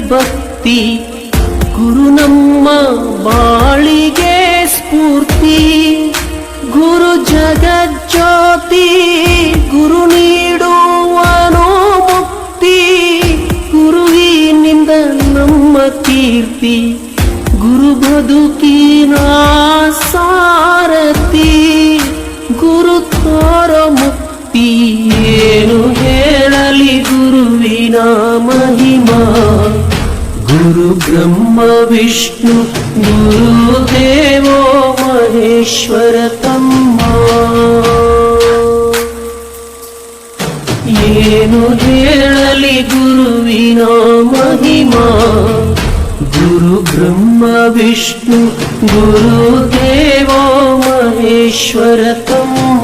ಭಕ್ತಿ. ಗುರು ನಮ್ಮ ಬಾಳಿಗೆ ಸ್ಫೂರ್ತಿ. ಗುರು ಜಗಜ್ಯೋತಿ, ಗುರು ನೀಡುವನೋ ಮುಕ್ತಿ. ಗುರುವಿನಿಂದ ನಮ್ಮ ಕೀರ್ತಿ, ಗುರು ಬದುಕಿನ ಸಾರಥಿ. ಗುರು ತೋರ ಮುಕ್ತಿ, ಏನು ಹೇಳಲಿ ಗುರುವಿನ ಮಹಿಮಾ. ಗುರು ಬ್ರಹ್ಮ ವಿಷ್ಣು ಗುರುದೇವೋ ಮಹೇಶ್ವರ ತಮ್ಮ. ಏನು ಹೇಳಲಿ ಗುರುವಿನ ಮಹಿಮಾ. ಗುರು ಬ್ರಹ್ಮ ವಿಷ್ಣು ಗುರುದೇವೋ ಮಹೇಶ್ವರ ತಮ್ಮ.